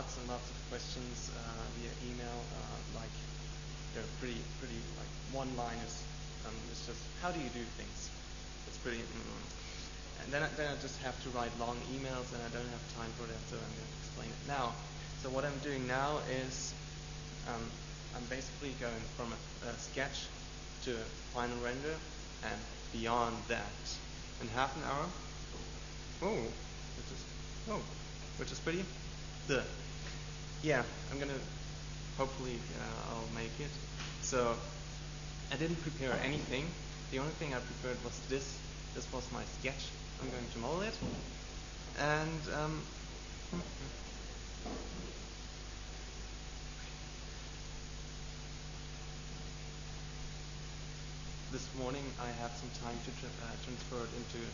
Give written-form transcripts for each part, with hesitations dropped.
lots and lots of questions via email. Like they're pretty like one-liners. It's just how do you do things? It's pretty. And then I just have to write long emails, and I don't have time for that, so I'm going to explain it now. So what I'm doing now is I'm basically going from a sketch to a final render, and beyond that, in half an hour. Which is pretty good. Yeah, I'm gonna. Hopefully, I'll make it. So I didn't prepare anything. The only thing I prepared was this. This was my sketch. I'm going to model it, and this morning I had some time to transfer it into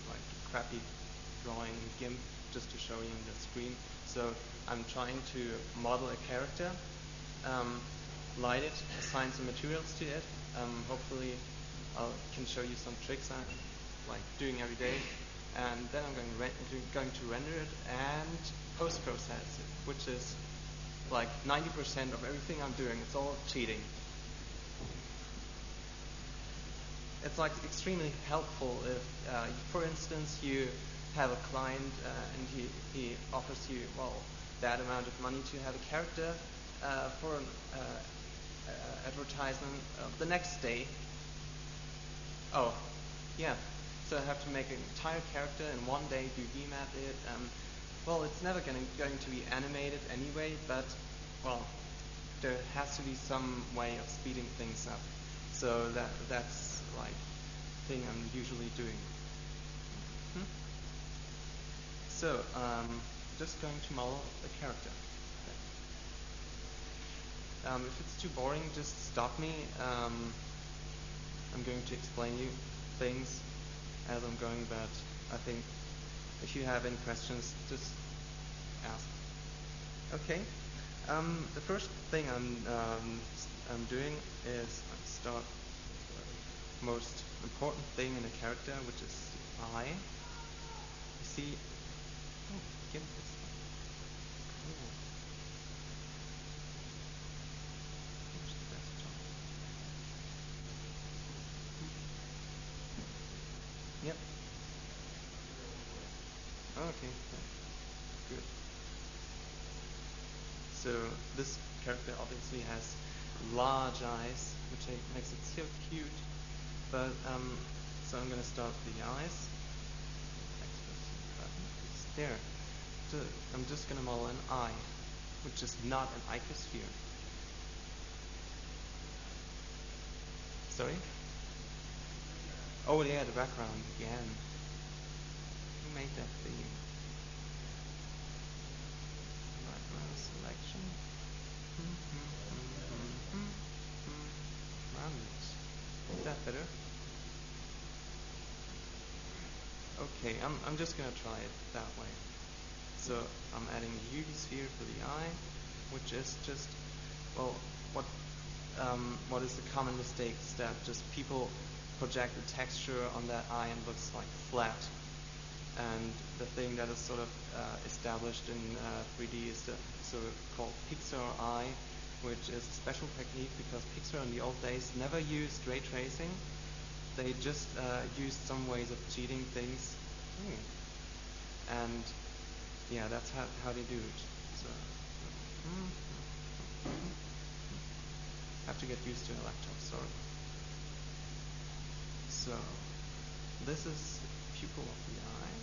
like crappy drawing in GIMP just to show you on the screen. So I'm trying to model a character, light it, assign some materials to it. Hopefully I can show you some tricks I'm like doing every day, and then I'm going to render it and post-process it, which is like 90% of everything I'm doing. It's all cheating. It's like extremely helpful if, for instance, you have a client and he offers you that amount of money to have a character for an advertisement the next day. Oh, yeah. So I have to make an entire character in one day, do VMAT it. It's never going to be animated anyway, but there has to be some way of speeding things up. So that's like thing I'm usually doing. So just going to model the character. If it's too boring, just stop me. I'm going to explain you things as I'm going, but I think if you have any questions, just ask. Okay. The first thing I'm doing is I start the most important thing in a character, which is the eye. You see, give this. Cool. Where's the desktop? Yep. Okay. Good. So this character obviously has large eyes, which makes it so cute. But so I'm going to start with the eyes. There. So I'm just going to model an eye, which is not an icosphere. Sorry? Oh yeah, the background again. Who made that theme? Background selection. Rounded. Is that better? Okay, I'm just gonna try it that way. So I'm adding a UV sphere for the eye, which is just what is the common mistake is that just people project the texture on that eye and looks like flat. And the thing that is sort of established in 3D is the so-called Pixar eye, which is a special technique because Pixar in the old days never used ray tracing. They just used some ways of cheating things. And yeah, that's how they do it. So have to get used to a laptop, sorry. So this is the pupil of the eye.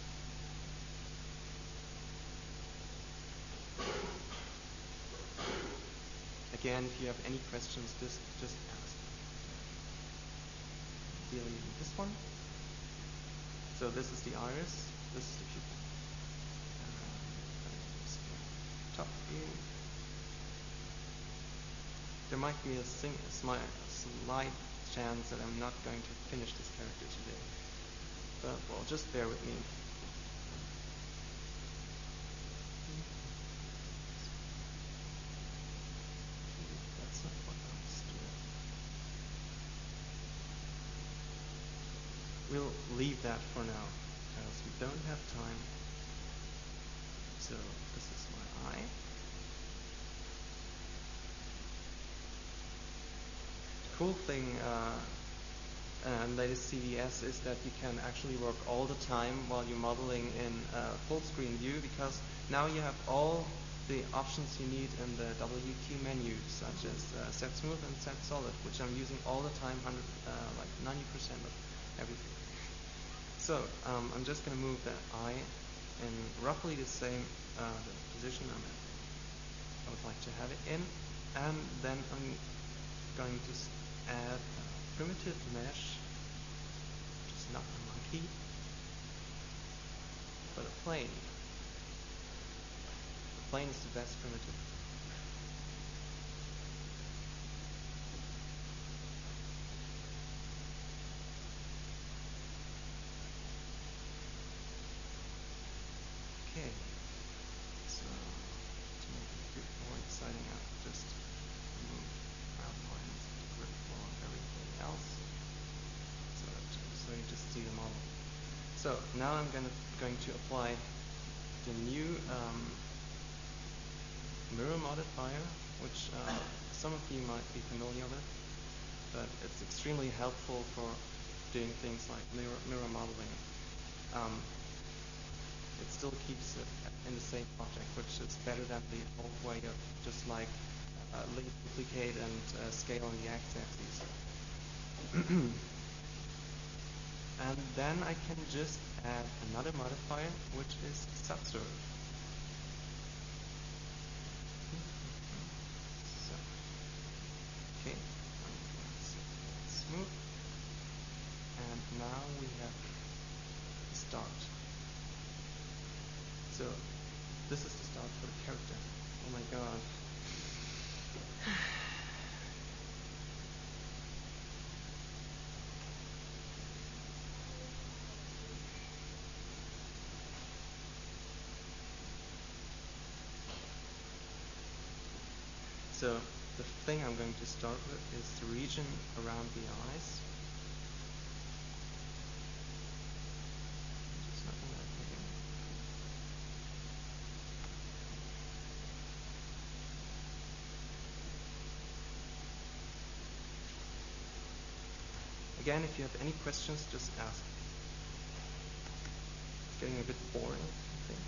Again, if you have any questions, just ask. Dealing with this one. So this is the iris. This is the pupil. Top view. There might be a slight chance that I'm not going to finish this character today. But just bear with me. That's not what I was doing. We'll leave that for now because we don't have time. So this is my eye. cool thing latest CVS is that you can actually work all the time while you're modeling in full screen view, because now you have all the options you need in the WQ menu, such as set smooth and set solid, which I'm using all the time, like 90% of everything. So I'm just going to move the eye in roughly the same the position I would like to have it in, and then I'm going to add a primitive mesh, which is not a monkey, but a plane. The plane is the best primitive. Okay, so to make it a bit more exciting, I'll just remove outlines of the grid floor and everything else, so you just see the model. So now I'm going to apply the new mirror modifier, which some of you might be familiar with, but it's extremely helpful for doing things like mirror modeling. It still keeps it in the same object, which is better than the old way of just like link, duplicate, and scale on the x-axis. And then I can just add another modifier, which is subsurf. So, okay, I'm going to set that smooth. And now we have the start. So this is the start for the character. Oh my god. So the thing I'm going to start with is the region around the eyes. Just nothing like here. Again, if you have any questions, just ask. It's getting a bit boring, I think.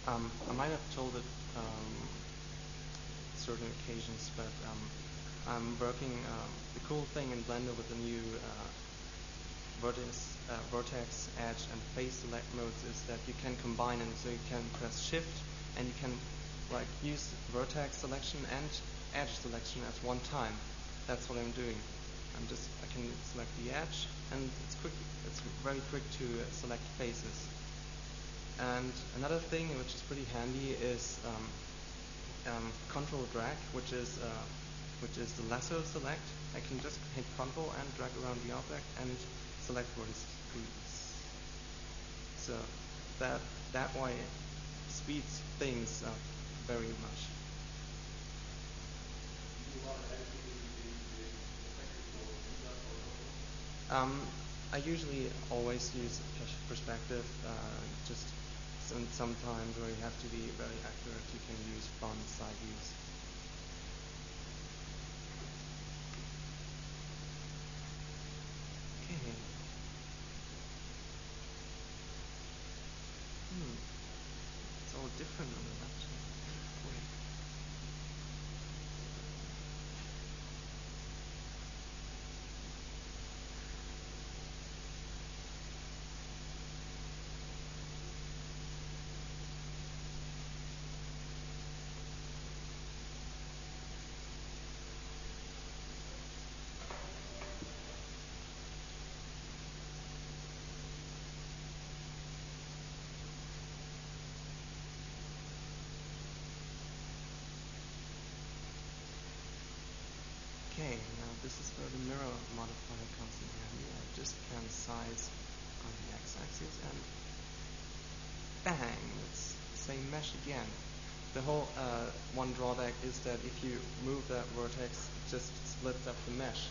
I might have told it certain occasions, but I'm working the cool thing in Blender with the new vertex, edge, and face select modes is that you can combine them. So you can press Shift and you can like use vertex selection and edge selection at one time. That's what I'm doing. I can select the edge, and it's quick. It's very quick to select faces. And another thing which is pretty handy is Control drag, which is the lasso select. I can just hit Control and drag around the object and select where it squeeze. So that way speeds things up very much. I usually always use perspective. Just sometimes where you have to be very accurate, you can use front side views. Okay. It's all different on the left. Cool. this is where the mirror modifier comes in handy. I just can size on the x-axis and bang, it's the same mesh again. The whole one drawback is that if you move that vertex, it just splits up the mesh.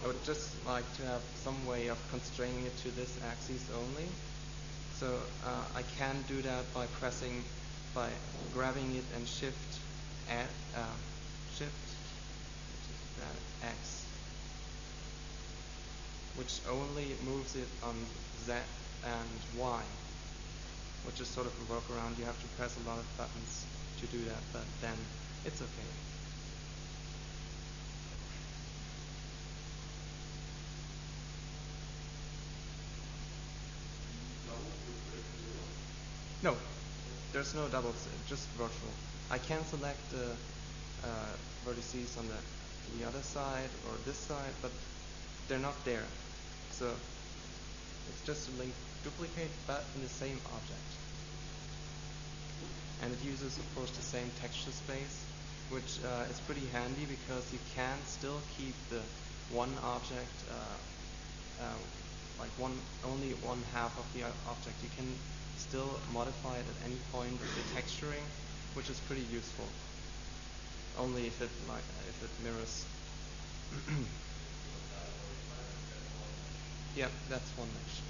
I would just like to have some way of constraining it to this axis only. So I can do that by grabbing it and shift, which is that X, which only moves it on Z and Y, which is sort of a workaround. You have to press a lot of buttons to do that, but then it's okay. No, there's no doubles, just virtual. I can select the vertices on the other side or this side, but they're not there. So it's just a link duplicate, but in the same object. And it uses, of course, the same texture space, which is pretty handy because you can still keep the one object, only one half of the object. You can still modify it at any point with the texturing, which is pretty useful. Only if it mirrors. Yeah, that's one mesh.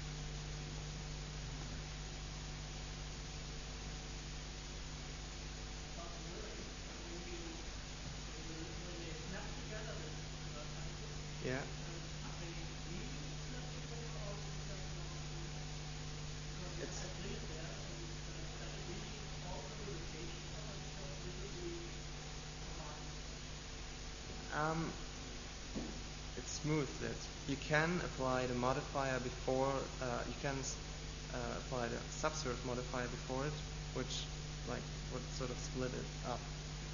Yeah. It's smooth. That you can apply the modifier before. You can apply the subsurf modifier before it, which would sort of split it up,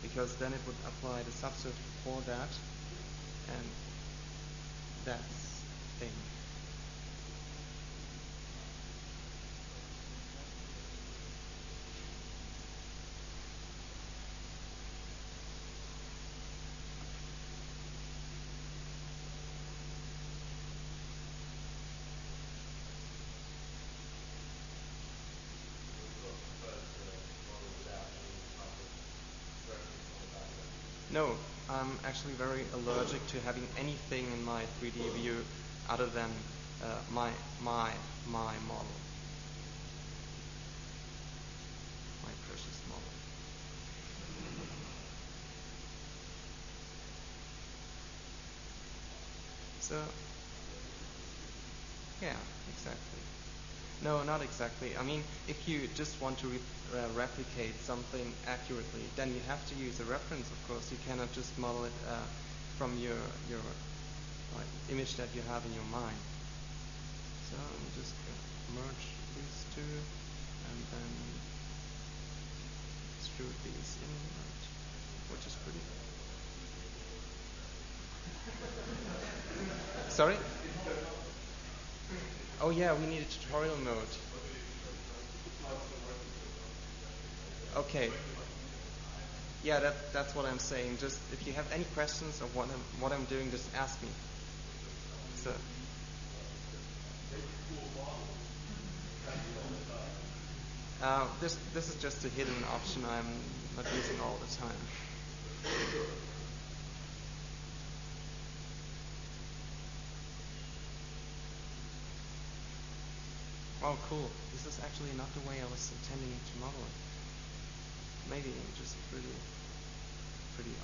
because then it would apply the subsurf before that, and that's thing. No, I'm actually very allergic to having anything in my 3D view other than my model, my precious model. So, yeah, exactly. No, not exactly. I mean, if you just want to replicate something accurately, then you have to use a reference, of course. You cannot just model it from your image that you have in your mind. So I'm just going to merge these two and then extrude these inward, which is pretty. Sorry? Oh yeah, we need a tutorial mode. Okay. Yeah, that's what I'm saying. Just if you have any questions of what I'm doing, just ask me. So. This is just a hidden option I'm not using all the time. Oh, cool. This is actually not the way I was intending to model it. Maybe I'm just pretty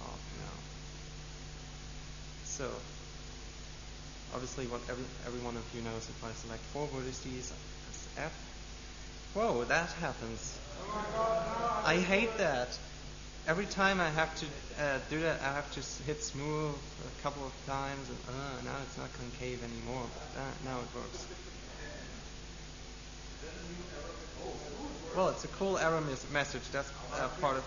off now. So, obviously what every one of you knows, if I select 4 vertices, press F. Whoa, that happens. I hate that. Every time I have to do that, I have to hit smooth a couple of times, and now it's not concave anymore. Now it works. Well, it's a cool error message. That's part of.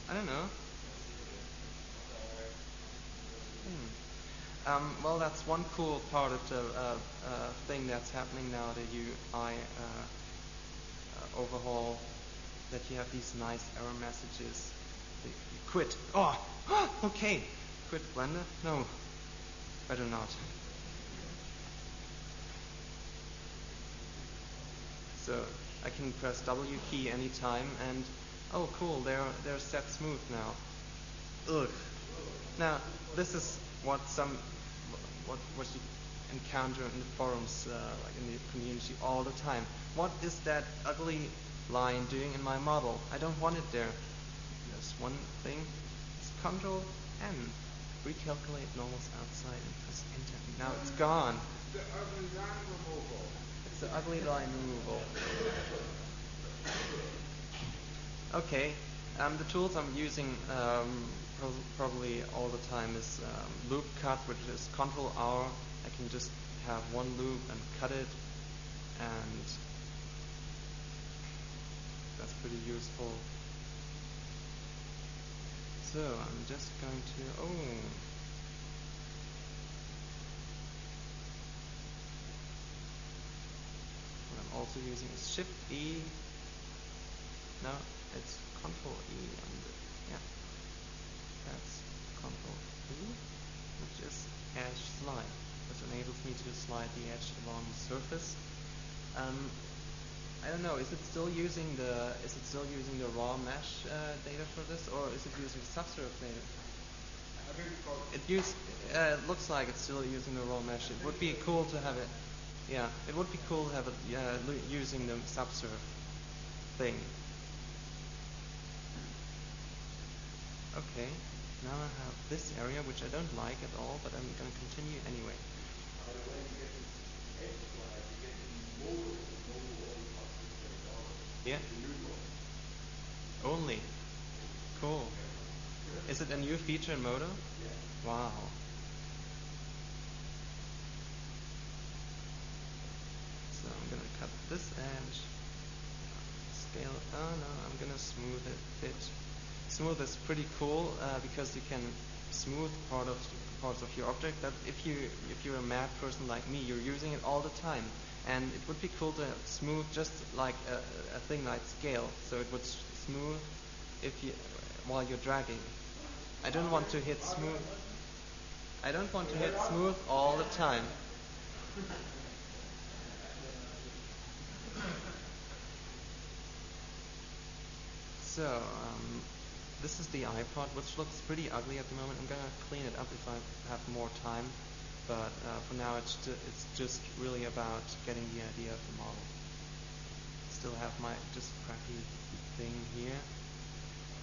I don't know. Well, that's one cool part of the thing that's happening now, the UI overhaul, that you have these nice error messages. You quit. Oh, Okay, quit Blender? No, better not. So I can press W key anytime and oh cool, they're set smooth now. Ugh. Now this is what you encounter in the forums, like in the community all the time. What is that ugly line doing in my model? I don't want it there. There's one thing. It's Control N. Recalculate normals outside and press enter. Now it's gone. The ugly line removal. It's the ugly line removal. Okay. The tools I'm using probably all the time is loop cut, which is Control R. I can just have one loop and cut it, and that's pretty useful. So I'm just going to what I'm also using is Shift E. No, it's Control E. Yeah, that's Control E, which is edge slide. This enables me to slide the edge along the surface. I don't know. Is it still using the raw mesh data for this, or is it using subsurf data? It looks like it's still using the raw mesh. It would be cool to have it. Yeah, it would be cool to have it using the subsurf thing. Okay, now I have this area, which I don't like at all, but I'm going to continue anyway. Yeah. Only. Cool. Is it a new feature in Modo? Yeah. Wow. So I'm going to cut this edge. Scale. Oh no, I'm going to smooth it a bit. Smooth is pretty cool because you can smooth parts of your object that if you're a mad person like me, you're using it all the time. And it would be cool to smooth just like a thing like scale, so it would smooth while you're dragging. I don't want to hit smooth. I don't want to hit smooth all the time. So this is the iPod, which looks pretty ugly at the moment. I'm gonna clean it up if I have more time. But for now, it's just really about getting the idea of the model. Still have my just crappy thing here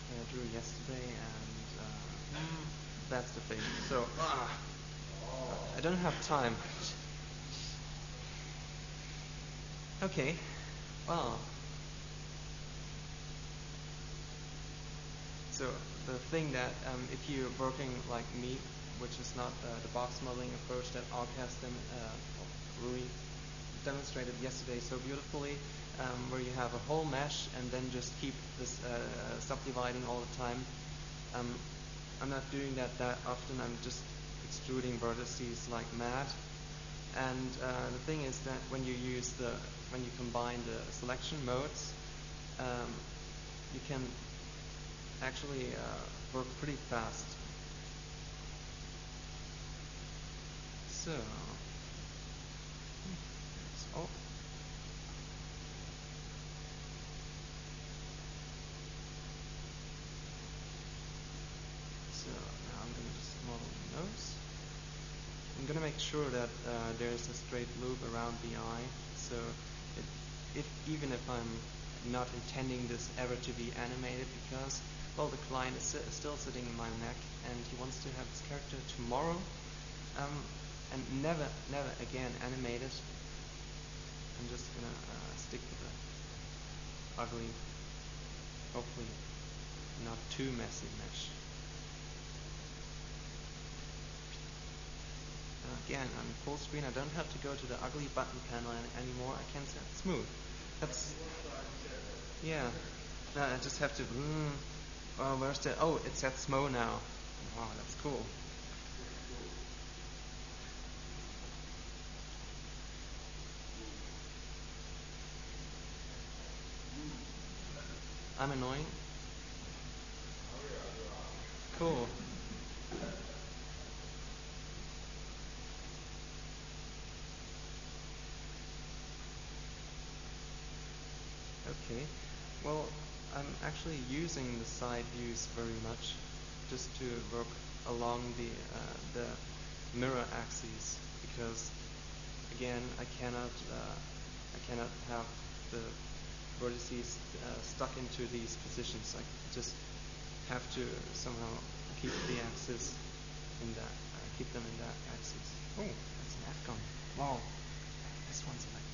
that I drew yesterday, and that's the thing. So I don't have time. Okay, well. So the thing that if you're working like me, which is not the box modeling approach that Arcastem really demonstrated yesterday so beautifully, where you have a whole mesh and then just keep this subdividing all the time. I'm not doing that often. I'm just extruding vertices like mad. And the thing is that when you combine the selection modes, you can actually work pretty fast. So, So now I'm going to just model the nose. I'm going to make sure that there's a straight loop around the eye. So even if I'm not intending this ever to be animated, because well, the client is still sitting in my neck, and he wants to have his character tomorrow, and never again animated. I'm just gonna stick with the ugly, hopefully not too messy mesh. Again, I'm full screen. I don't have to go to the ugly button panel anymore. I can set smooth. That's yeah. No, I just have to. Where's the? Oh, it said SMO now. Wow, that's cool. I'm annoying. Cool. Okay. Well, I'm actually using the side views very much, just to work along the mirror axes, because again I cannot have the vertices stuck into these positions. I just have to somehow keep the axis in that, keep them in that axis. Oh, that's an F-gun. Wow, this one's like this.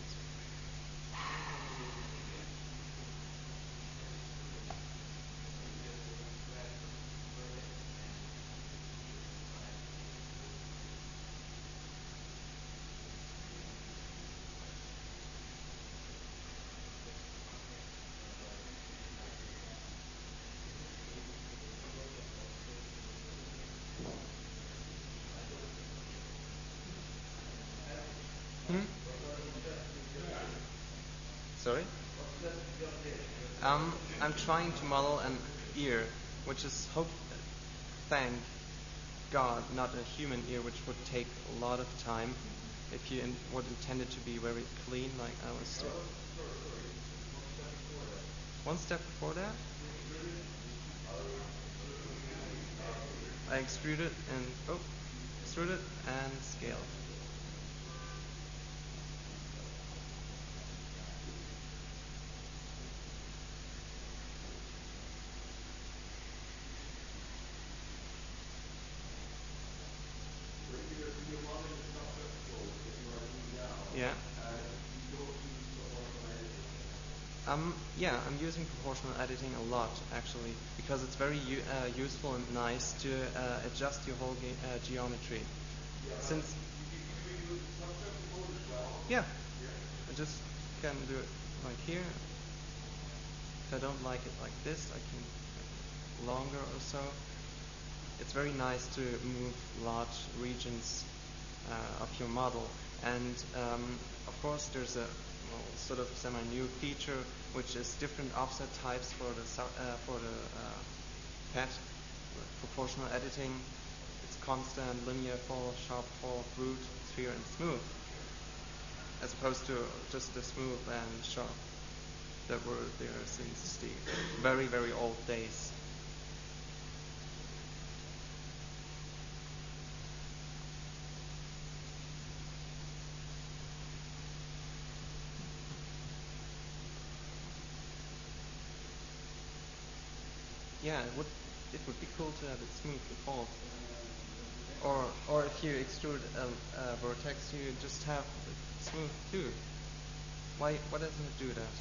Hmm? Sorry? I'm trying to model an ear, which is thank God, not a human ear, which would take a lot of time if you would intend it to be very clean, like I was doing. One step before that, I extrude it and scale. Yeah. Yeah, I'm using proportional editing a lot actually, because it's very useful and nice to adjust your whole geometry. Since yeah, I just can do it like here. If I don't like it like this, I can make it longer or so. It's very nice to move large regions of your model, and of course there's a sort of semi-new feature which is different offset types for the pet proportional editing. It's constant, linear, fall, sharp, fall, root, sphere, and smooth, as opposed to just the smooth and sharp that were there since the very, very old days. Yeah, it would be cool to have it smooth before. Or if you extrude a vertex, you just have it smooth too. Why doesn't it do that?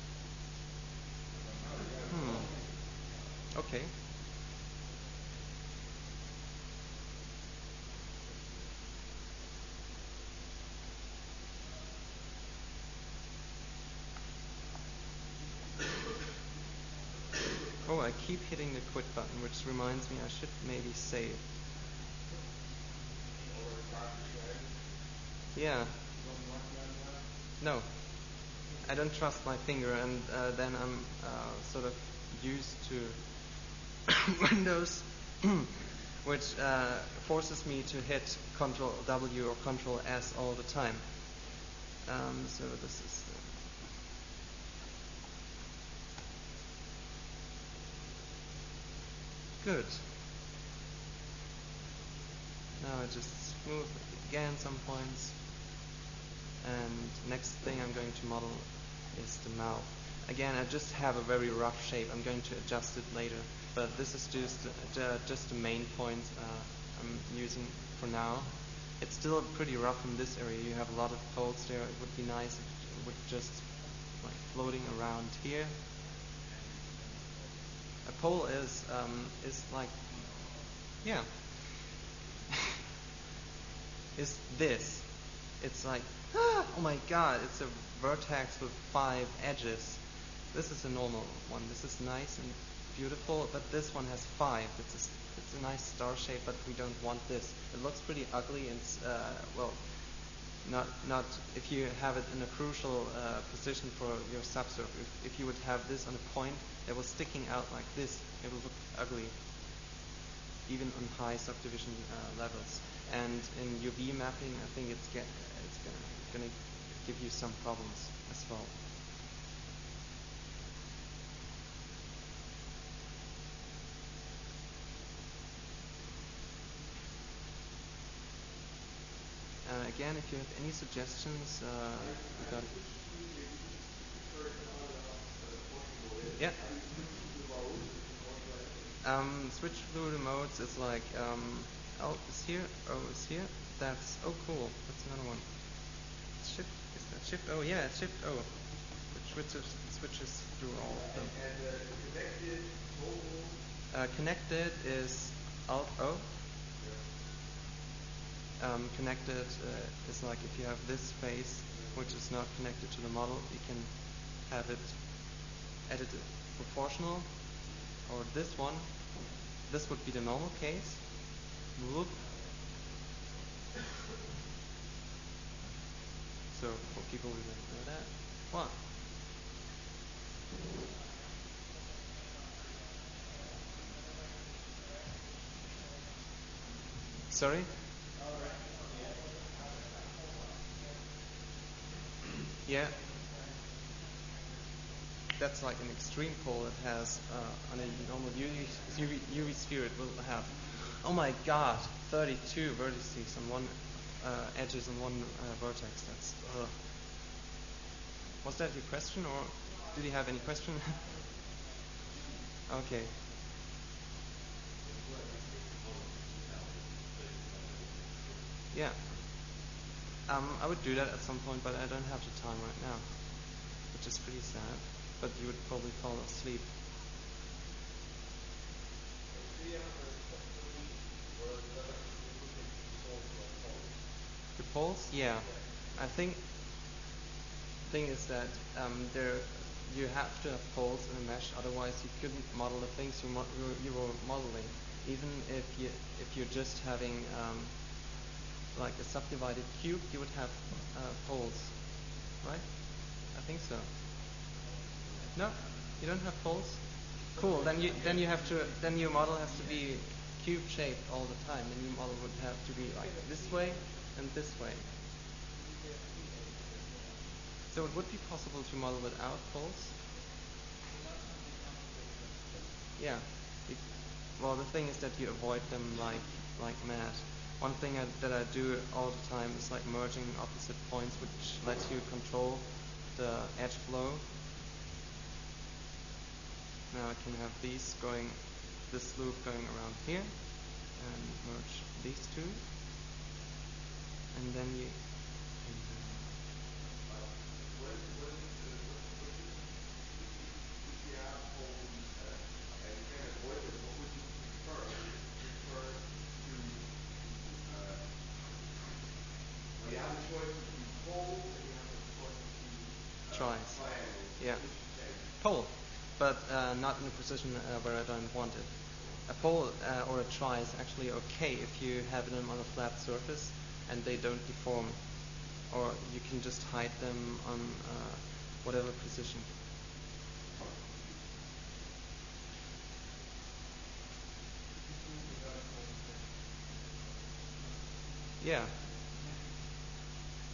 Okay. Oh, I keep hitting the quit button, which reminds me I should maybe save. Yeah. No. I don't trust my finger, and then I'm sort of used to Windows, which forces me to hit Control W or Control S all the time. So this is good. Now I just smooth again some points, and next thing I'm going to model is the mouth. Again, I just have a very rough shape. I'm going to adjust it later, but this is just the main point I'm using for now. It's still pretty rough in this area. You have a lot of folds there. It would be nice if it would just like floating around here. A pole is like, yeah, is this. It's like, oh my god, it's a vertex with 5 edges. This is a normal one. This is nice and beautiful, but this one has 5. It's a nice star shape, but we don't want this. It looks pretty ugly, and well, not if you have it in a crucial position for your subsurf. If you would have this on a point that was sticking out like this, it would look ugly, even on high subdivision levels. And in UV mapping, I think it's going to give you some problems as well. again, if you have any suggestions, we got it. Yeah. Switch through the modes is like Alt is here, O is here. That's cool. That's another one. Shift is that Shift O? Yeah, it's Shift O, which switches through all of them. And connected is Alt O. Connected is like if you have this face which is not connected to the model, you can have it edited proportional, or this one. This would be the normal case. Whoop. So for people who don't know that, what? Sorry? Yeah. That's like an extreme pole that has on a normal UV sphere it will have, oh my god, 32 vertices on one edges on one vertex. That's Was that your question, or did you have any question? Okay. Yeah. I would do that at some point, but I don't have the time right now, which is pretty sad. But you would probably fall asleep. The poles? Yeah. I think the thing is that you have to have poles in a mesh, otherwise you couldn't model the things you were modeling. Even if you're just having like a subdivided cube, you would have poles, right? I think so. No, you don't have poles. Cool. Then your model has to be cube shaped all the time. Then your model would have to be like this way and this way. So it would be possible to model without poles. Yeah. Well, the thing is that you avoid them like mad. One thing that I do all the time is like merging opposite points, which lets you control the edge flow. Now I can have this loop going around here, and merge these two, and then you. Tries. Yeah. Pole, but not in a position where I don't want it. A pole or a try is actually okay if you have them on a flat surface and they don't deform, or you can just hide them on whatever position. Yeah.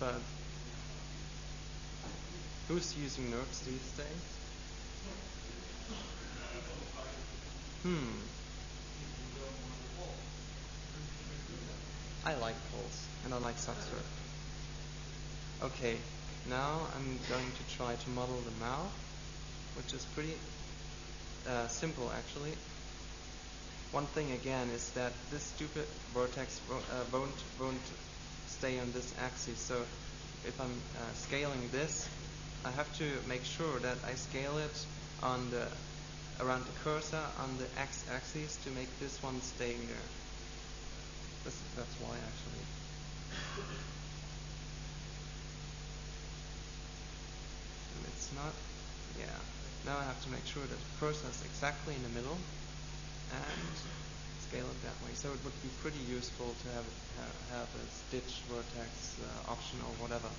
But who's using nerds these days? I like poles and I like substrate. Okay, now I'm going to try to model the mouth, which is pretty simple actually. One thing again is that this stupid vertex won't stay on this axis. So if I'm scaling this, I have to make sure that I scale it around the cursor on the x-axis to make this one staying there. That's why actually. And it's not. Yeah. Now I have to make sure that the cursor is exactly in the middle and scale it that way. So it would be pretty useful to have a stitch vertex option or whatever.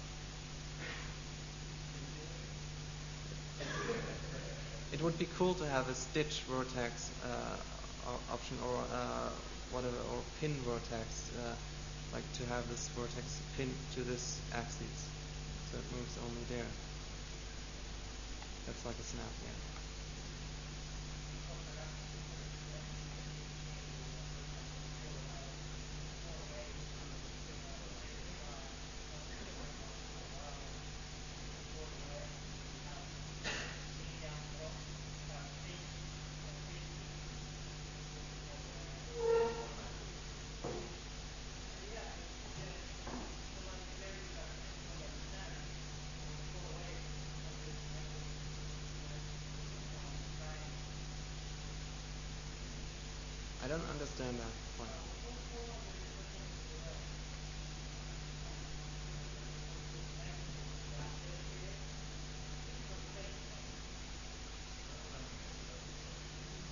It would be cool to have a stitch vertex option or whatever, or pin vertex, like to have this vertex pinned to this axis, so it moves only there. That's like a snap, yeah. understand that point.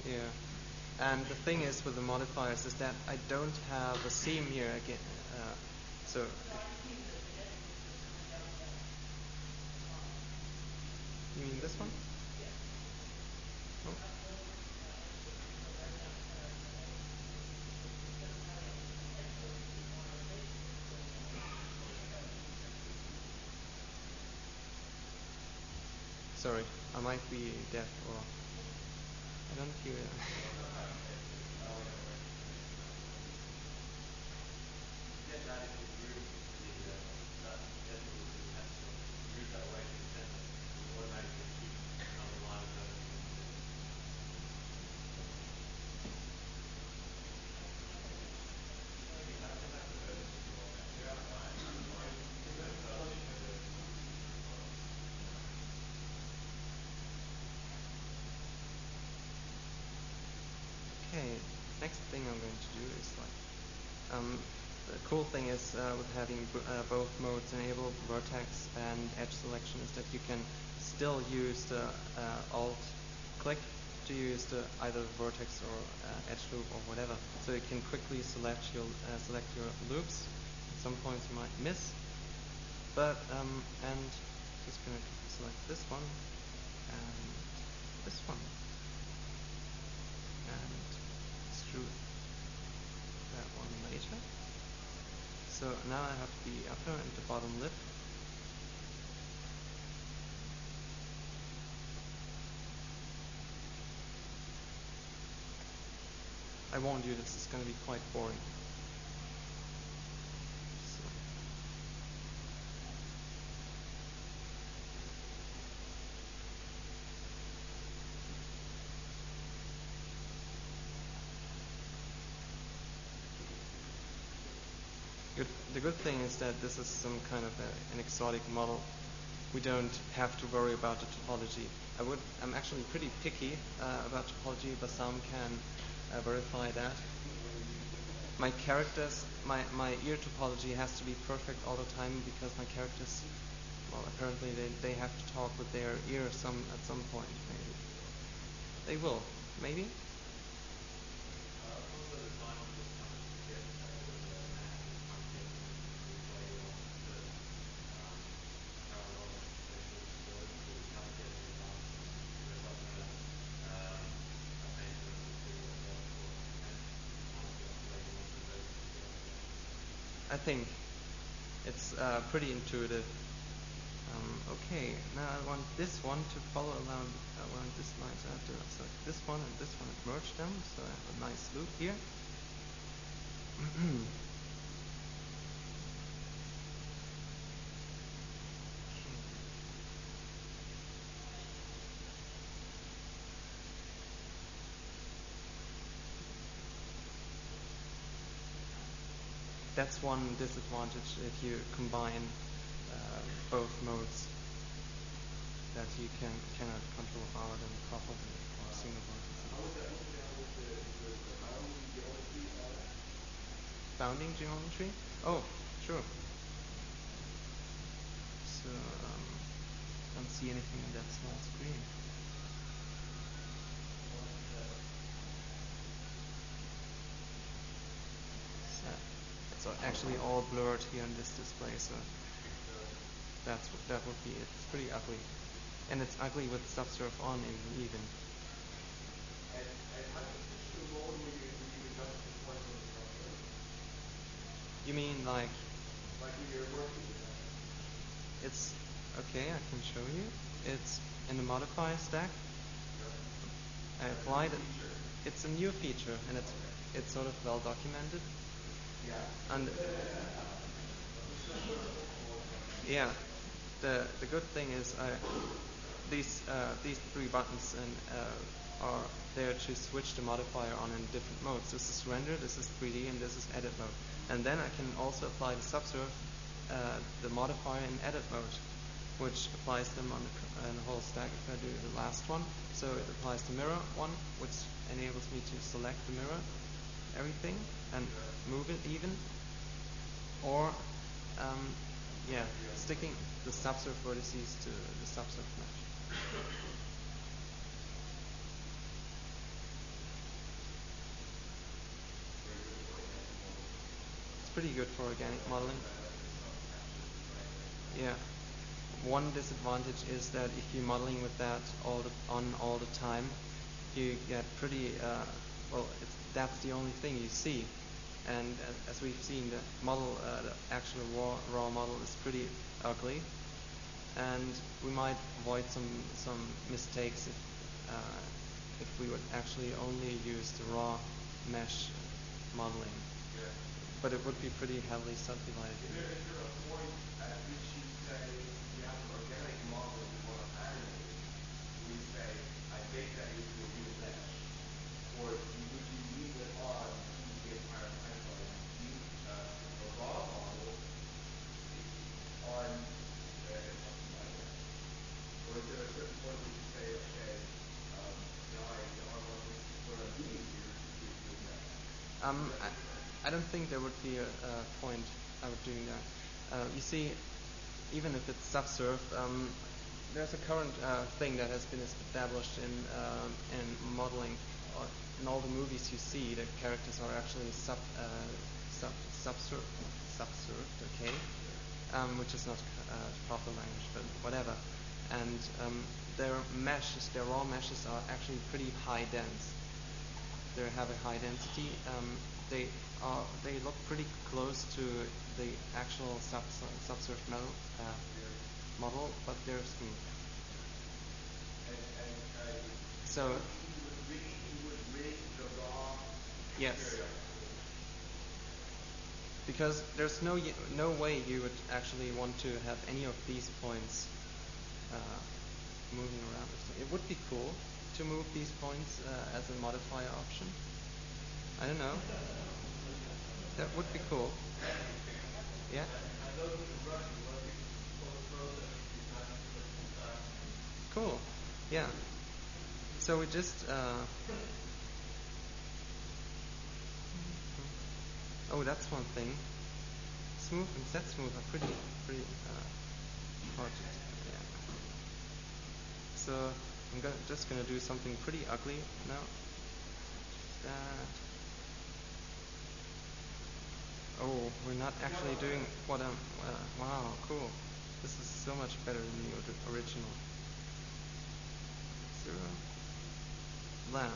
Yeah. And the thing is with the modifiers is that I don't have a seam here again. So you mean this one? Oh. Sorry, I might be deaf or I don't hear it. Okay, next thing I'm going to do is the cool thing is with having both modes enabled, vertex and edge selection, is that you can still use the alt click to use the either vertex or edge loop or whatever. So you can quickly select your loops. At some points you might miss, but and just gonna select this one and this one. And extrude that one later. So now I have the upper and the bottom lip. I won't do this, it's going to be quite boring. So. The good thing is that this is some kind of an exotic model. We don't have to worry about the topology. I'm actually pretty picky about topology, but some can verify that. My characters, my ear topology has to be perfect all the time because my characters, well, apparently they have to talk with their ear at some point, maybe. They will, maybe. I think it's pretty intuitive. Okay, now I want this one to follow along this line. So I have to select this one and merge them. So I have a nice loop here. That's one disadvantage if you combine both modes, that you cannot control hard and couple them or single vertices. Bounding geometry? Oh, sure. So don't see anything in that small screen. So it's actually all blurred here in this display, so that would be it. It's pretty ugly. And it's ugly with subsurf on even. You mean like when you're working with that? it's okay, I can show you. It's in the modifier stack. I applied it. It's a new feature and it's sort of well documented. Yeah. And yeah, the good thing is these three buttons are there to switch the modifier on in different modes. This is render, this is 3D, and this is edit mode. And then I can also apply the subsurf, the modifier in edit mode, which applies them on the whole stack. If I do the last one, so it applies the mirror one, which enables me to select the mirror everything and move it even, or yeah, sticking the subsurf vertices to the subsurf mesh. It's pretty good for organic modeling. Yeah. One disadvantage is that if you're modeling with that all the time, you get pretty that's the only thing you see. And as we've seen, the model, the actual raw model is pretty ugly, and we might avoid some mistakes if we would actually only use the raw mesh modeling. Yeah. But it would be pretty heavily subdivided. Is there a point at which you say you have an organic model and you want to animate it? We say, I bake that into a real mesh. Or would you leave it on the entire pipeline and use a raw model on something like that? Or is there a certain point where you say, okay, now I want this, what I'm doing here to be a real mesh? I don't think there would be a point of doing that. You see, even if it's subsurf, there's a current thing that has been established in modeling. In all the movies you see, the characters are actually subsurfed, okay, which is not proper language, but whatever. And their raw meshes are actually pretty high dense. They have a high density. They look pretty close to the actual subsurf model, but they're smooth. So you would rig the raw yes, material. because there's no way you would actually want to have any of these points moving around. It would be cool to move these points as a modifier option. I don't know. That would be cool. Yeah. Cool. Yeah. So we just oh, that's one thing. Smooth and set smooth are pretty hard to yeah. So I'm just gonna do something pretty ugly now. That. Oh, we're not actually doing what I'm. Wow, cool. This is so much better than the original. 0 lamb.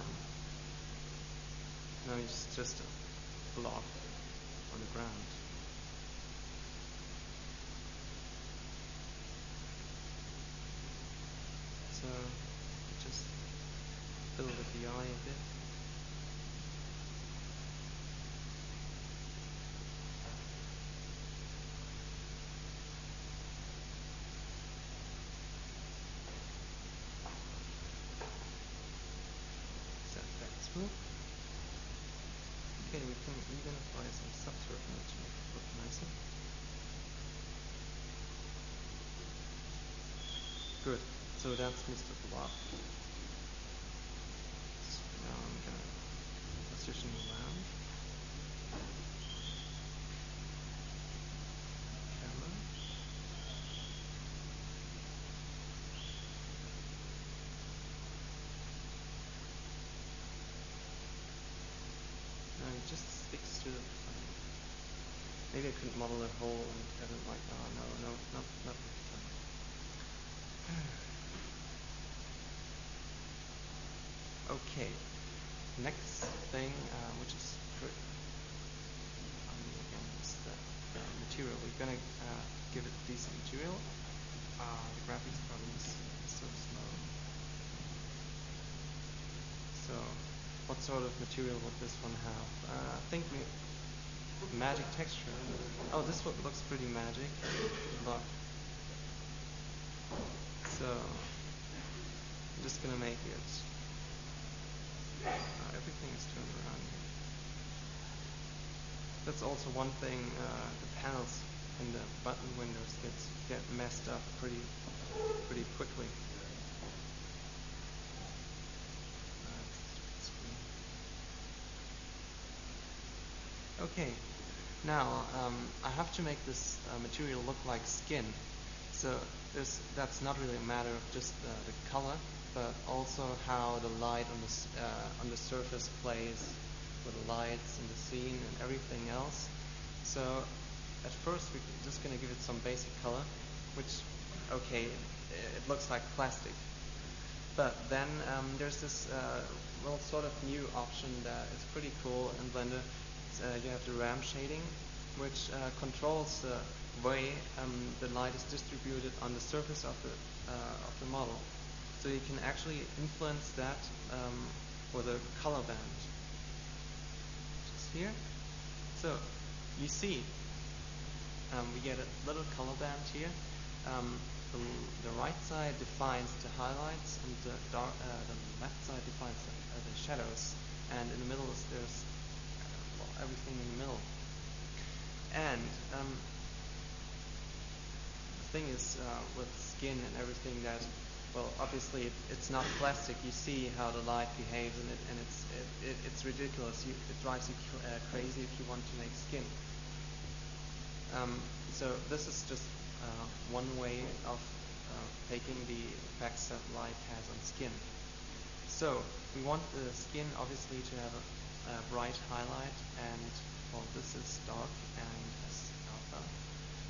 Now it's just a block on the ground. So just fill with the eye a bit. Okay, we can even apply some subsurf now to make it look nicer. Good. So that's Mr. Blob. So now I'm gonna position around. Camera. Now it just sticks to the plane. Maybe I couldn't model a hole and have it like, no, not with the plane. Okay, next thing, which is again, is the material. We're gonna give it decent material. The graphics problem is so slow. So, what sort of material would this one have? I think magic texture. Oh, this one looks pretty magic. Look. So, I'm just gonna make it. Everything is turned around here. That's also one thing. The panels in the button windows get messed up pretty quickly. Okay, now I have to make this material look like skin. So that's not really a matter of just the color, but also how the light on the surface plays with the lights and the scene and everything else. So at first we're just going to give it some basic color, which, okay, it looks like plastic. But then there's this sort of new option that is pretty cool in Blender. You have the RAM shading, which controls the way the light is distributed on the surface of the model. So you can actually influence that with a color band. Just here. So you see, we get a little color band here. The right side defines the highlights, and the left side defines the shadows. And in the middle there's everything in the middle. And the thing is with skin and everything that, well, obviously it's not plastic. You see how the light behaves in it, and it's ridiculous. It drives you crazy if you want to make skin. So this is just one way of taking the effects that light has on skin. So we want the skin obviously to have a bright highlight, and well, this is dark and has alpha.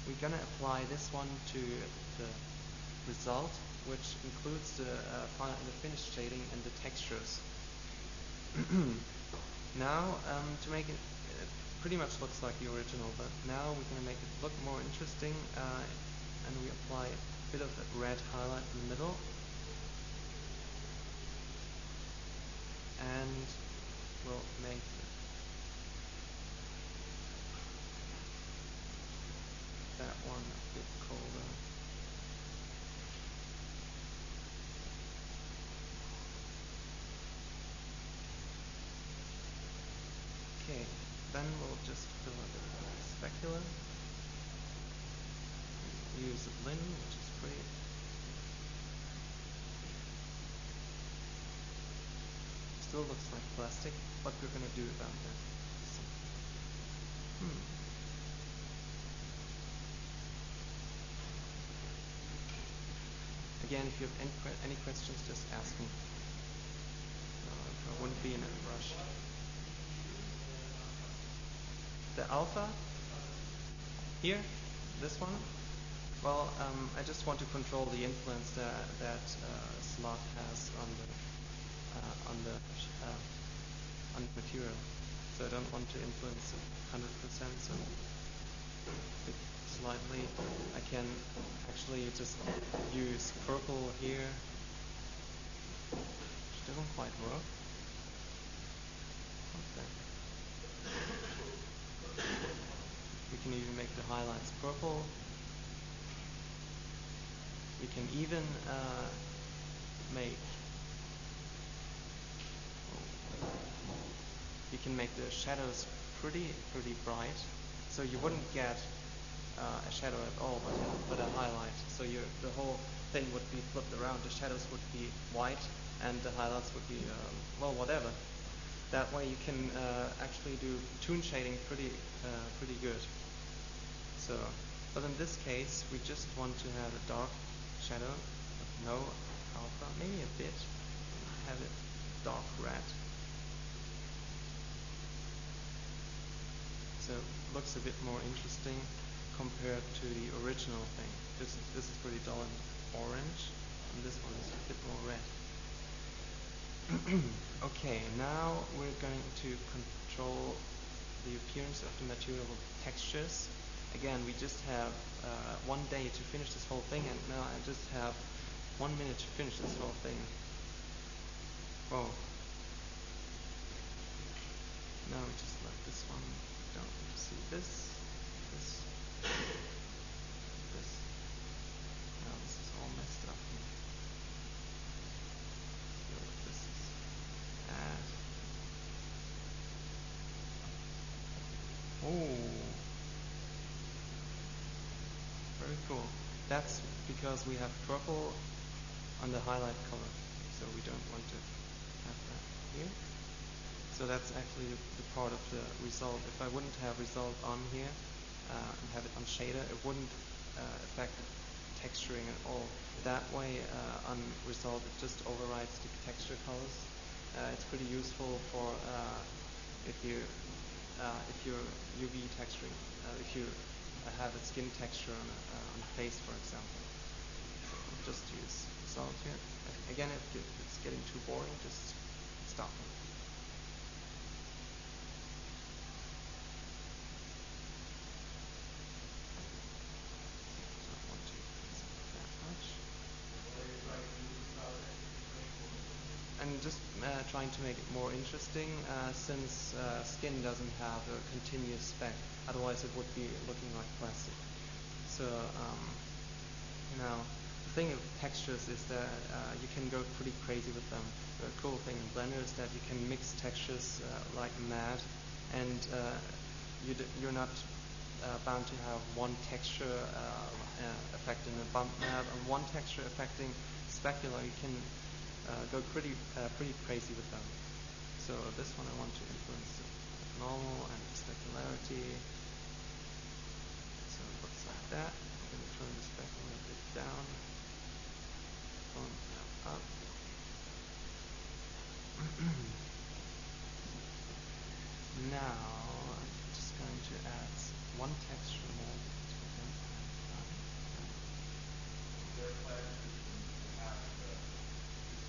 We're gonna apply this one to the result, which includes the finished shading and the textures. Now to make it pretty much looks like the original, but now we're going to make it look more interesting, and we apply a bit of that red highlight in the middle, and we'll make that one a bit colder. Okay, then we'll just fill it with a specular. Use a blend, which is great. Still looks like plastic. What we're going to do about that? Again, if you have any questions, just ask me. I wouldn't be in a rush. The alpha here, this one. Well, I just want to control the influence that slot has on the material. So I don't want to influence it 100%. So slightly, I can actually just use purple here, which doesn't quite work. We can even make the highlights purple. We can even make the shadows pretty bright, so you wouldn't get a shadow at all, but a highlight. So the whole thing would be flipped around. The shadows would be white, and the highlights would be well, whatever. That way you can actually do toon shading pretty good. So, but in this case, we just want to have a dark shadow with no alpha, maybe a bit. Have it dark red. So it looks a bit more interesting compared to the original thing. This is pretty dull and orange, and this one is a bit more red. Okay, now we're going to control the appearance of the material with textures. Again, we just have 1 day to finish this whole thing, and now I just have 1 minute to finish this whole thing. Oh. Now we just let this one. Don't need to see this. Now this is all messed up. So this is add. Oh. Very cool. That's because we have purple on the highlight color, so we don't want to have that here. So that's actually the part of the result. If I wouldn't have result on here and have it on shader, it wouldn't affect texturing at all. That way, on result, it just overrides the texture colors. It's pretty useful for if you're UV texturing, if you have a skin texture on a face, for example. So just use result here. Again, if it's getting too boring, just stop it. Don't want to use it that much. And just trying to make it more interesting, since skin doesn't have a continuous speck. Otherwise, it would be looking like plastic. So, the thing with textures is that you can go pretty crazy with them. The cool thing in Blender is that you can mix textures like mad, and you're not bound to have one texture affecting a bump map and one texture affecting specular. You can go pretty crazy with them. So this one I want to influence the normal and the specularity. So it looks like that. I'm going to turn the specular a bit down. Up. Now I'm just going to add one texture more to them. There are plans to have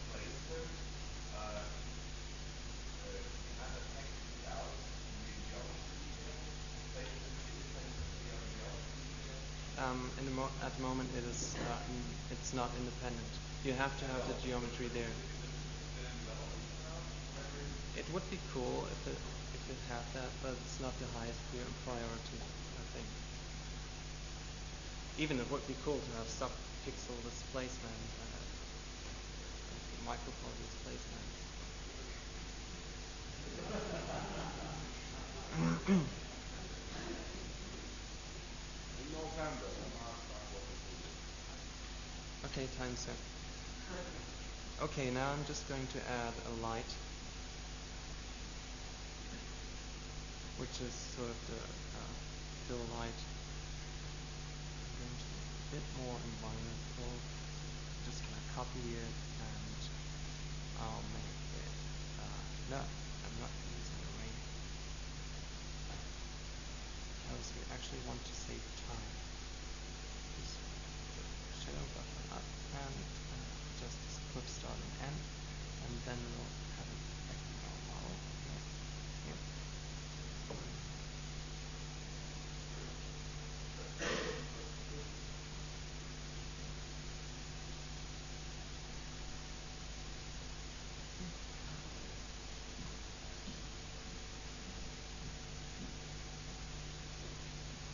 displacement have a text out in geometry detail, placement independently on geometry detail. At the moment, it's not independent. You have to have the geometry there. It would be cool if it had that, but it's not the highest priority, I think. Even it would be cool to have sub-pixel displacement, micropolygon displacement. In November, Okay, time set. Okay, now I'm just going to add a light, which is sort of the fill light. I'm going to make it a bit more environmental. Just going to copy it, and I'll make it. No, I'm not using the rain because we actually want to save time. Just put the shadow button up and just this clip start and end, and then we'll have an effect in our model. Here.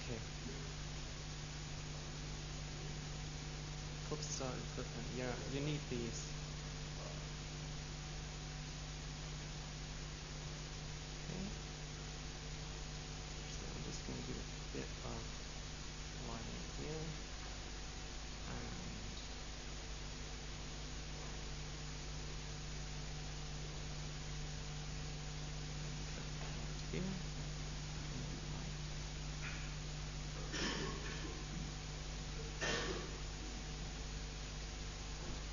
Okay. Clip start and clip end. Yeah, you need these. Okay. So I'm just going to do a bit of lighting here, and here.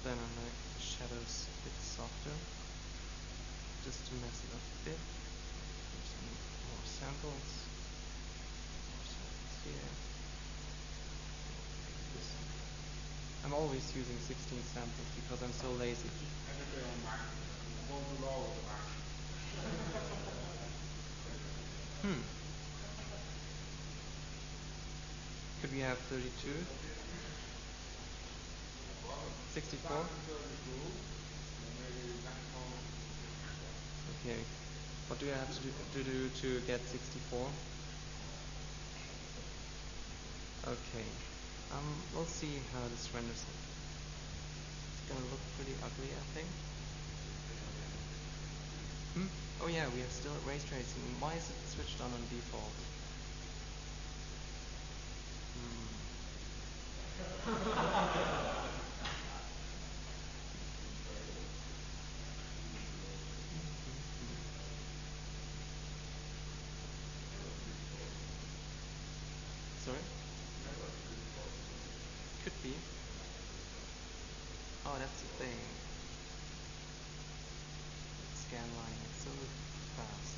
Then I make the shadows a bit softer, just to mess it up a bit. There's some more samples. More samples here. I'm always using 16 samples because I'm so lazy. Could we have 32? 64? Okay. What do you have to do to get 64? Okay. We'll see how this renders. It's gonna look pretty ugly, I think. Oh yeah, we are still at ray tracing. Why is it switched on default? Oh, that's the thing. Scan line, it's so fast.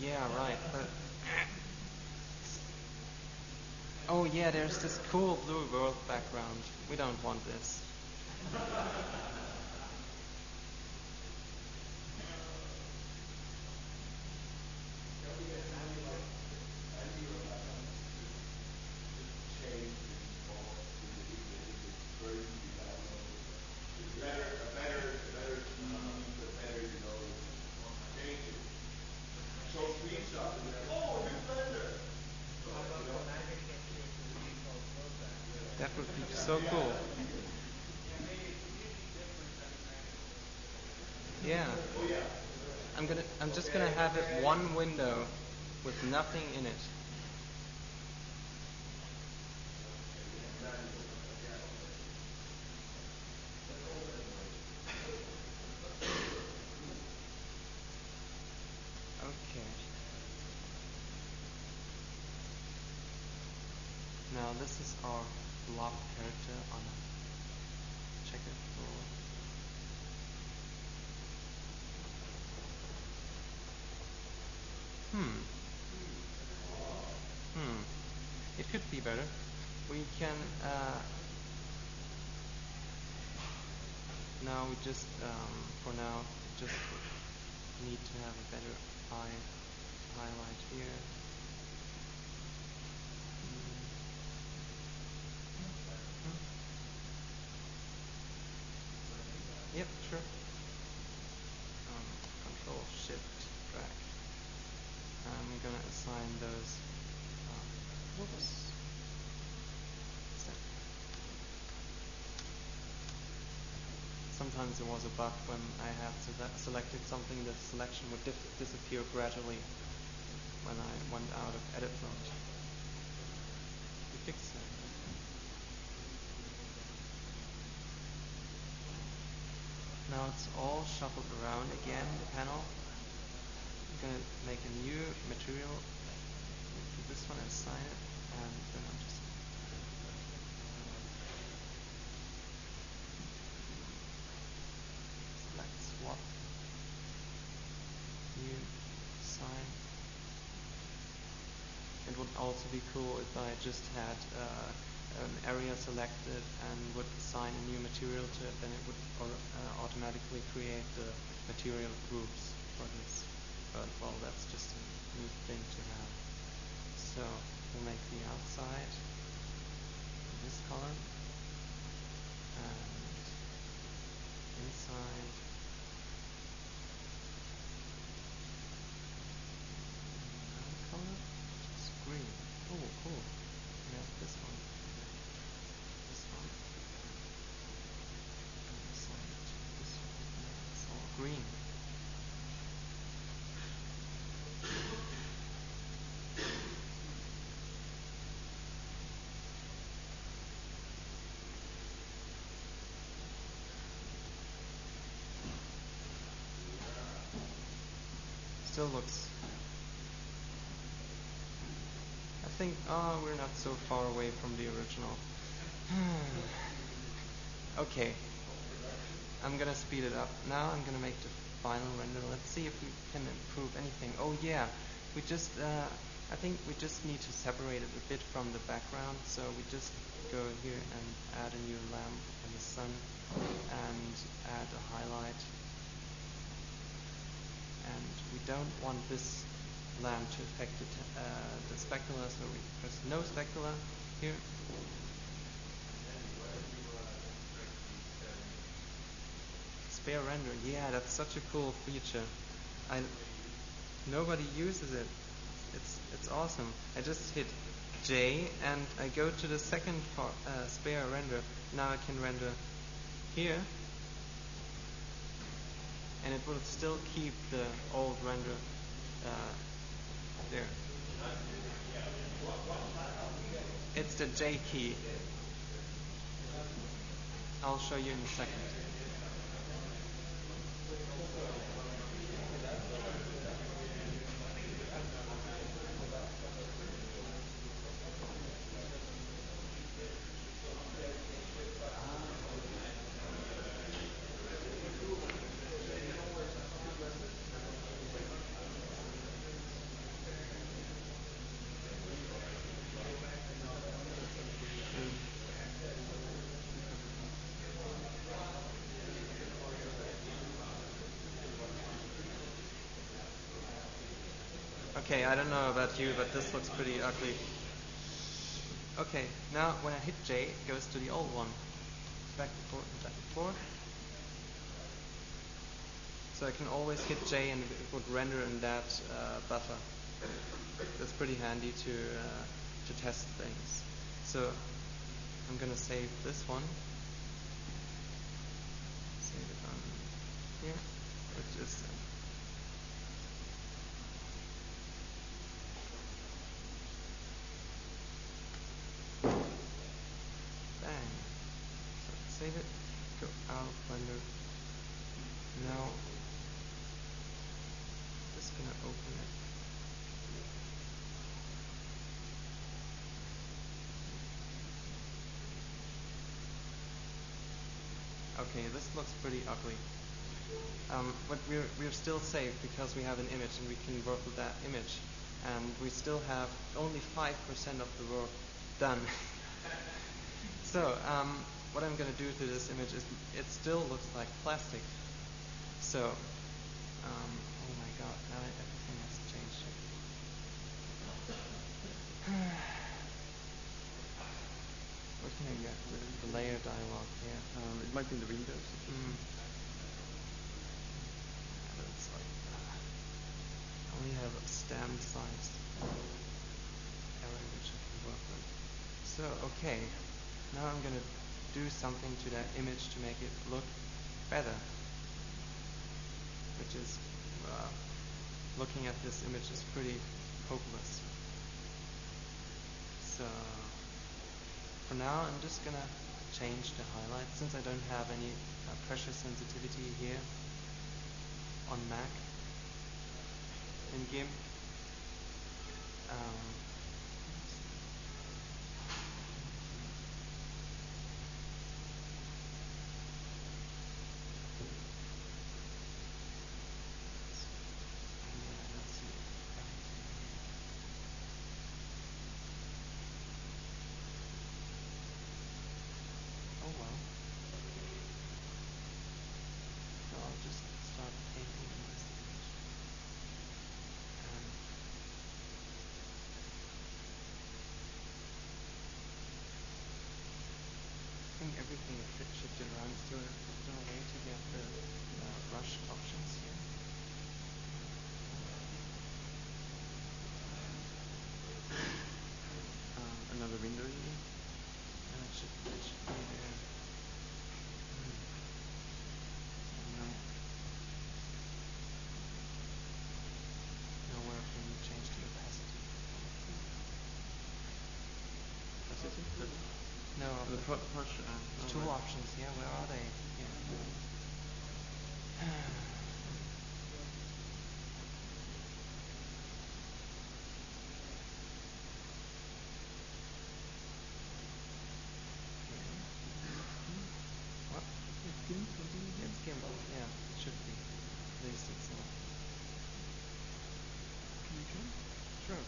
Yeah, right. But oh yeah, there's this cool blue world background. We don't want this. Change the default it's very easy to download. It's a better team, the better, change it. Show screenshots and then, oh, new blender. That would be so cool. Yeah. I'm just gonna have it one window with nothing in it. Okay. Now this is our blob character on a checkered floor. It could be better. We can now we just for now just need to have a better highlight here. Yep, sure. Control Shift drag. I'm gonna assign those. Whoops. Sometimes there was a bug when I had selected something. The selection would disappear gradually when I went out of edit mode. We fixed it. Now it's all shuffled around again, the panel. I'm going to make a new material. Do this one and assign it, and then I'm just select swap, new, assign. It would also be cool if I just had an area selected and would assign a new material to it, then it would automatically create the material groups for this. But well, that's just a neat thing to have. So we'll make the outside this color and inside another color, which is green. Oh, cool. We have this one. This one. And assign it to this one. Yeah, it's all green. Still looks. I think, we're not so far away from the original. Okay. I'm gonna speed it up. Now I'm gonna make the final render. Let's see if we can improve anything. Oh yeah, we just, I think we just need to separate it a bit from the background. So we just go here and add a new lamp and the sun and add a highlight. And we don't want this lamp to affect the specular, so we press no specular here. Spare render, yeah, that's such a cool feature. Nobody uses it. It's awesome. I just hit J and I go to the second part, spare render. Now I can render here. And it will still keep the old render there. It's the J key. I'll show you in a second. Okay, I don't know about you, but this looks pretty ugly. Okay, now when I hit J, it goes to the old one. Back and forth and back and forth. So I can always hit J and it would render in that buffer. That's pretty handy to test things. So I'm going to save this one. Save it on here, which is bang. So save it, go out, Blender. Now just going to open it. Okay, this looks pretty ugly. But we're still safe because we have an image and we can work with that image. And we still have only 5% of the work done. So what I'm going to do to this image is it still looks like plastic. So, oh my god, now everything has changed. What can I get? The layer dialog here. It might be in the windows. It's like I only have a stamp size array which I can work with. So okay, now I'm gonna do something to that image to make it look better. Which is looking at this image is pretty hopeless. So for now, I'm just gonna change the highlight since I don't have any pressure sensitivity here on Mac in GIMP. Oh well. So I'll just start painting in this image. I think everything should be around. Is there a way to get the brush options here? Another window you mean? It should be there. No. Nowhere can you change the opacity. Opacity? No, The brush. two options. Yeah, where are they? Yeah. What? It's GIMP. It's GIMP. Yeah, it should be. At least it's not. Can you try? Sure.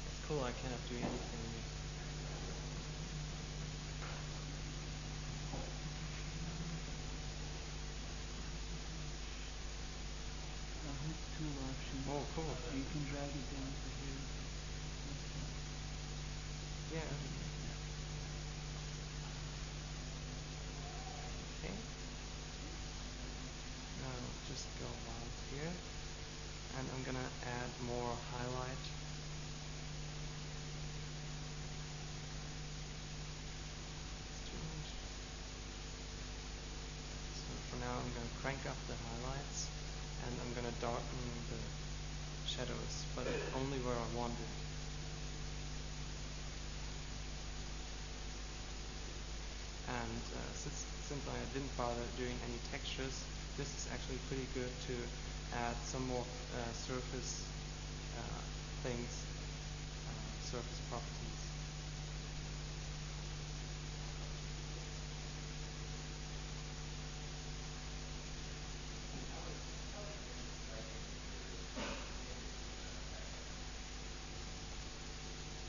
It's cool. I cannot do anything new. Tool options. Oh, cool. You can drag it down to here. Yeah. Okay. Now just go wild here, and I'm gonna add more highlight. So for now, I'm gonna crank up the highlights, and I'm gonna darken the shadows, but only where I want it. And since I didn't bother doing any textures, this is actually pretty good to add some more surface things, surface properties.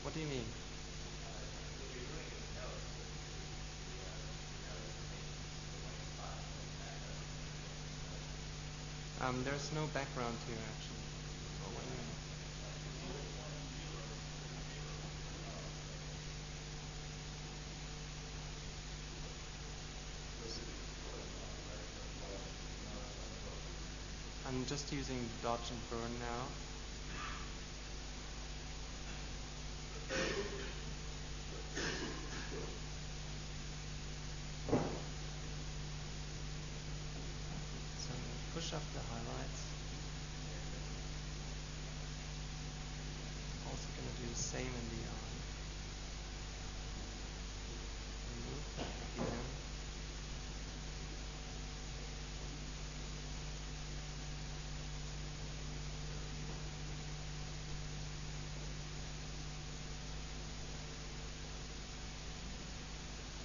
What do you mean? There's no background here actually. Oh, wait a minute. I'm just using dodge and burn now. So I'm going to push up the highlights. Also going to do the same in the eye. Remove that again.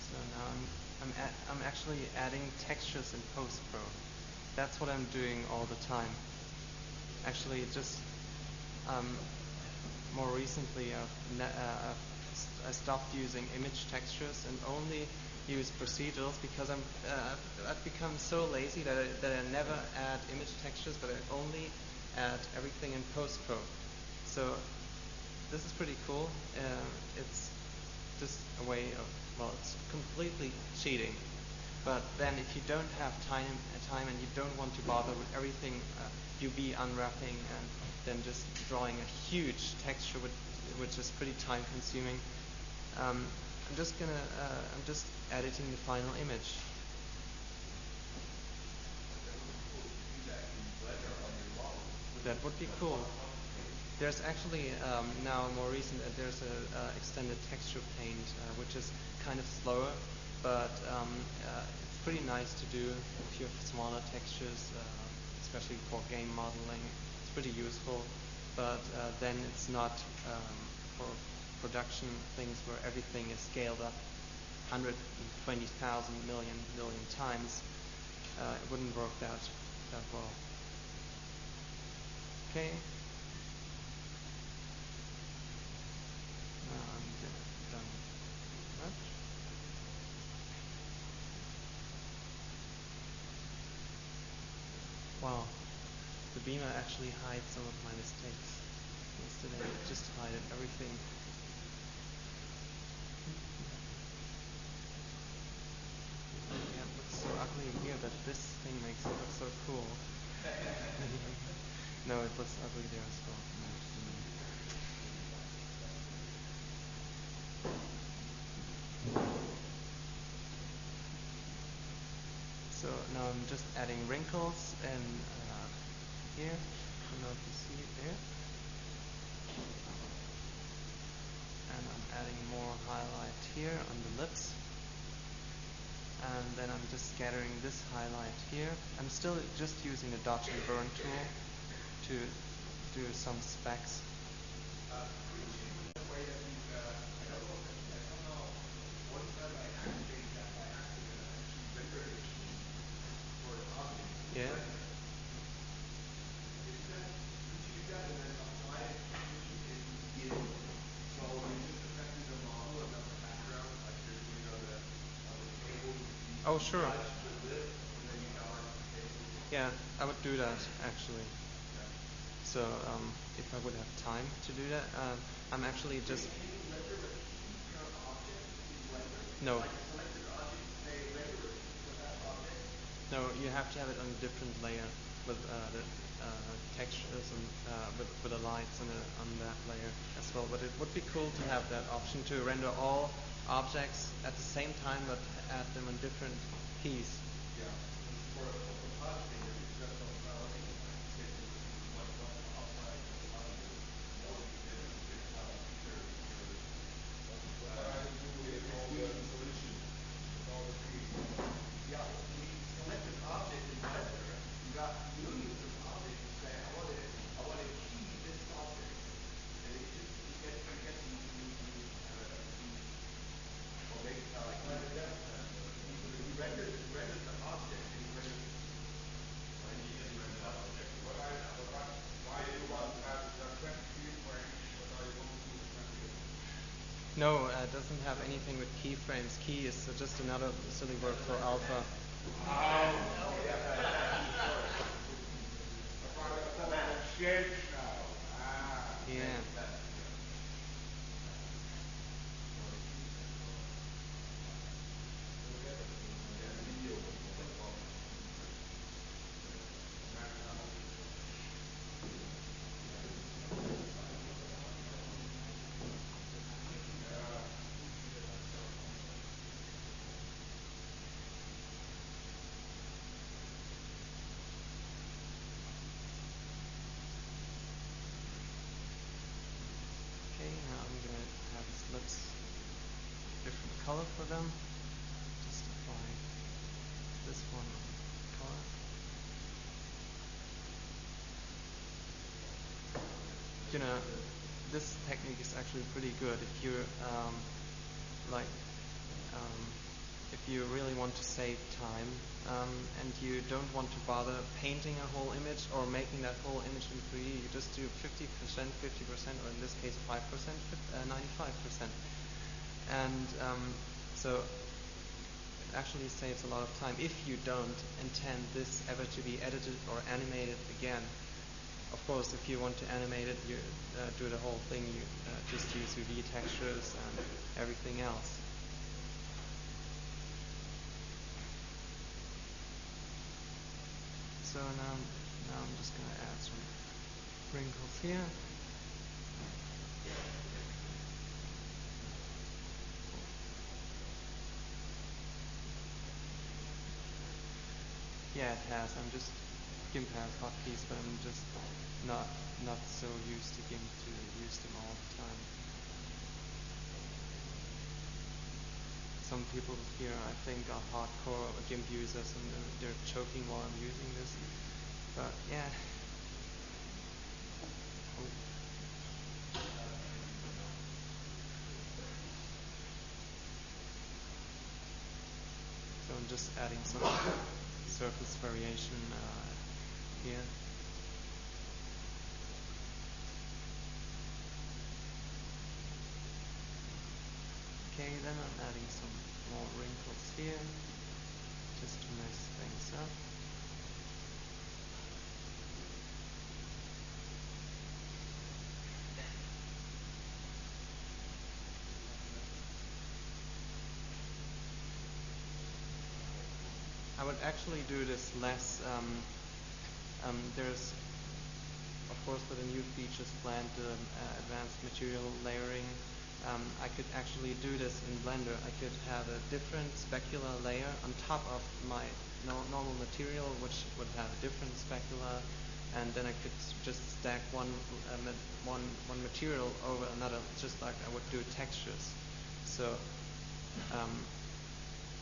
So now I'm actually adding textures in post-pro. That's what I'm doing all the time. Actually, just more recently, I stopped using image textures and only use procedurals because I've become so lazy that I never add image textures, but I only add everything in post-pro. So this is pretty cool. It's just a way of, well, it's completely cheating. But then if you don't have time and you don't want to bother with everything, UV unwrapping and then just drawing a huge texture which is pretty time consuming, I'm just editing the final image. That would be cool. There's actually now more recent, there's a extended texture paint which is kind of slower, but it's pretty nice to do if you have smaller textures, especially for game modeling. It's pretty useful, but then it's not for production things where everything is scaled up 120,000 million times. It wouldn't work that well. Okay. Now I'm done with that. Wow, the beamer actually hides some of my mistakes. Yesterday it just hid everything. Yeah, it looks so ugly in here, but this thing makes it look so cool. No, it looks ugly there as well. So now I'm just adding wrinkles and here. I don't know if you see it there. And I'm adding more highlight here on the lips. And then I'm just scattering this highlight here. I'm still just using the dodge and burn tool to do some specs. Yeah. Oh, sure. Yeah, I would do that actually. So if I would have time to do that, I'm actually just. No. No, you have to have it on a different layer with the textures and with the lights on that layer as well. But it would be cool to have that option to render all objects at the same time, but add them on different keys. Yeah. For photography, it's just No, it doesn't have anything with keyframes. Key is just another silly word for alpha. sketch now. Ah. Yeah. Okay, now I'm gonna have the slips different color for them. Just apply this one color. You know, this technique is actually pretty good if you like um, if you really want to save time and you don't want to bother painting a whole image or making that whole image in 3D. You just do 50%, 50%, or in this case 5%, 95%. And so it actually saves a lot of time if you don't intend this ever to be edited or animated again. Of course, if you want to animate it, you do the whole thing. You just use UV textures and everything else. So now I'm just going to add some wrinkles here. Yeah, it has. GIMP has hotkeys, but I'm just not so used to GIMP to use them all the time. Some people here, I think, are hardcore GIMP users and they're choking while I'm using this. But yeah. So I'm just adding some surface variation here. Okay, then I'm adding some more wrinkles here, just to mess things up. I would actually do this less. There's, of course, for the new features planned, advanced material layering. I could actually do this in Blender. I could have a different specular layer on top of my normal material, which would have a different specular, and then I could just stack one material over another, just like I would do textures. So,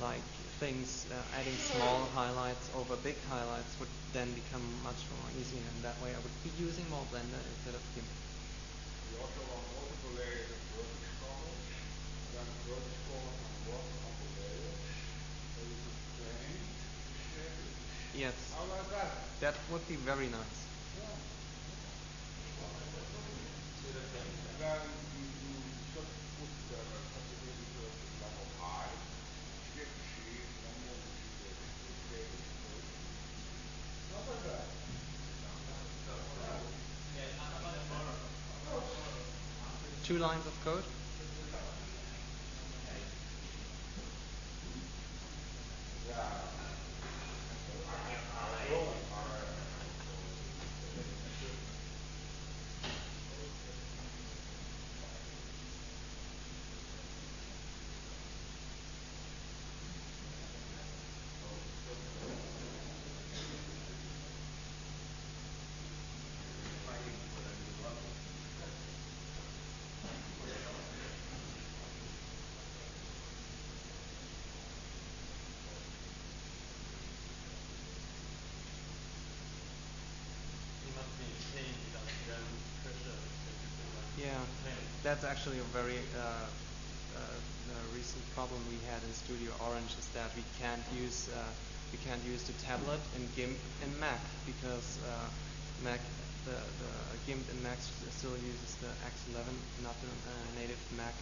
like things, adding small highlights over big highlights would then become much more easy, and that way I would be using more Blender instead of GIMP. We also want multiple layers of vertex color. Then vertex color can work on the layer. So you could change the shape. Yes. How about that? That would be very nice. Yeah. Then you just put the sensitivity level high, shift the sheet, then you want to see the shape is good. Not like that. Two lines of code. Yeah. Yeah, that's actually a very recent problem we had in Studio Orange is that we can't use the tablet in GIMP in Mac because Mac the GIMP in Mac still uses the X11, not the native Mac.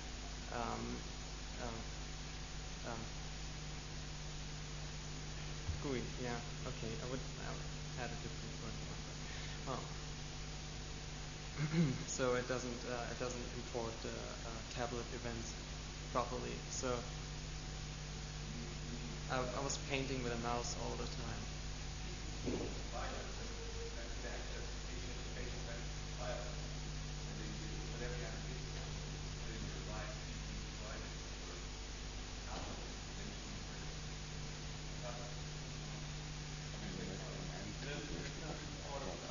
GUI, yeah, okay, I would add a different word. Well, so it doesn't import the tablet events properly. So I was painting with a mouse all the time.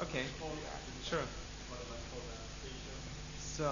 Okay, sure. So